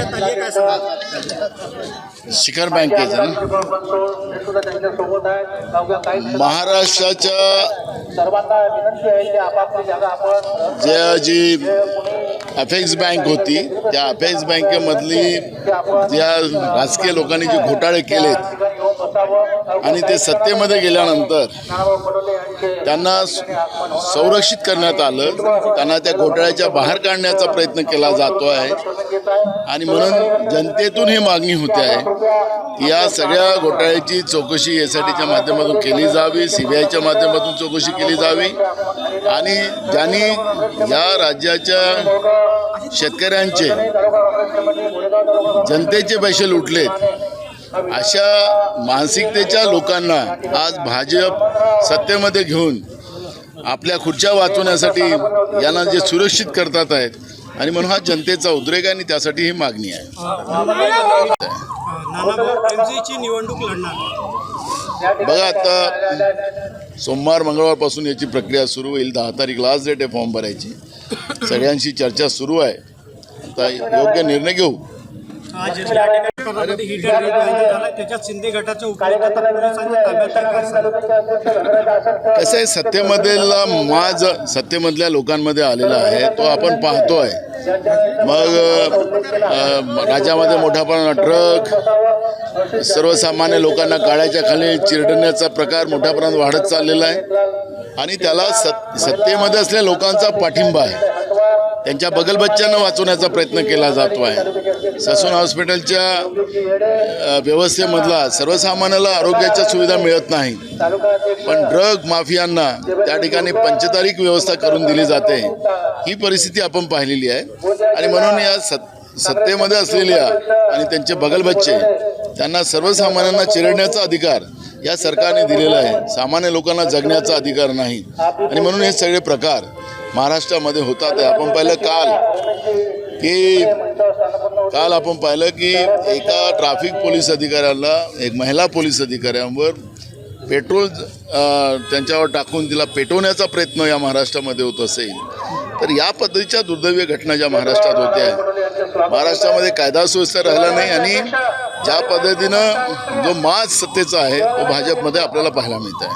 करण्यात आली आहे, काय सांगाल? शिखर बँकेचं महाराष्ट्राच्या जी अपेक्स बँक होती त्या अपेक्स बँकेमधली ज्या राजकीय लोकांनी जे घोटाळे केलेत आणि ते सत्तेमध्ये गेल्यानंतर त्यांना संरक्षित करण्यात आलं, त्यांना त्या घोटाळ्याच्या बाहेर काढण्याचा प्रयत्न केला जातो आहे आणि म्हणून जनतेतून ही मागणी होते आहे की या सगळ्या घोटाळ्याची चौकशी एसआयटीच्या माध्यमातून केली जावी, सीबीआयच्या माध्यमातून चौकशी केली जावी आणि ज्यांनी या राज्याच्या शेतकऱ्यांचे जनतेचे पैसे लुटलेत अशा मानसिकतेच्या लोकांना आज भाजप सत्तेमध्ये घेऊन आपल्या खुर्च्या वाचवण्यासाठी यांना जे सुरक्षित करतात आहेत आणि म्हणून हा जनतेचा उद्रेक आहे आणि त्यासाठी ही मागणी आहे. निवडणूक लढणार बघा, आता सोमवार मंगळवारपासून याची प्रक्रिया सुरू होईल. 10 तारीख लास्ट डेट आहे फॉर्म भरायची. सगळ्यांशी चर्चा सुरू आहे. आता योग्य निर्णय घेऊ. त्याच्यात शिंदे गटाच्या कसं आहे, सत्तेमधल्या लोकांमध्ये आलेला आहे तो आपण पाहतोय. मग राज्यामध्ये मोठा प्रमाणात ट्रक, सर्वसामान्य लोकांना गाड्याच्या खाली चिरडण्याचा प्रकार मोठ्या प्रमाणात वाढत चाललेला आहे आणि त्याला सत्तेमध्ये असलेल्या लोकांचा पाठिंबा आहे. त्यांच्या बगलबच्च्यांना वाचवण्याचा प्रयत्न केला जातो आहे. ससून हॉस्पिटलच्या व्यवस्थेमधला सर्वसामान्याला आरोग्याच्या सुविधा मिळत नाही, पण ड्रग माफियांना त्या ठिकाणी पंचतारीख व्यवस्था करून दिली जाते. ही परिस्थिती आपण पाहिलेली आहे आणि म्हणून या सत्तेमध्ये असलेल्या आणि त्यांचे बगलबच्चे त्यांना सर्वसामान्यांना चिरडण्याचा अधिकार या सरकारने दिलेला आहे. सामान्य लोकांना जगण्याचा अधिकार नाही आणि म्हणून हे सगळे प्रकार महाराष्ट्रामध्ये होतात. आपण पाहिलं काल आपण पाहिलं की एका ट्रॅफिक पोलीस अधिकाऱ्याला, एक महिला पोलीस अधिकाऱ्यांवर पेट्रोल त्यांच्यावर टाकून तिला पेटवण्याचा प्रयत्न या महाराष्ट्रामध्ये होत असेल तर या पद्धतीच्या दुर्दैवी घटना ज्या महाराष्ट्रात होत्या, महाराष्ट्रामध्ये कायदा सुव्यवस्था राहिला नाही आणि ज्या पद्धतीनं जो माज सत्तेचा आहे तो भाजपमध्ये आपल्याला पाहायला मिळत आहे.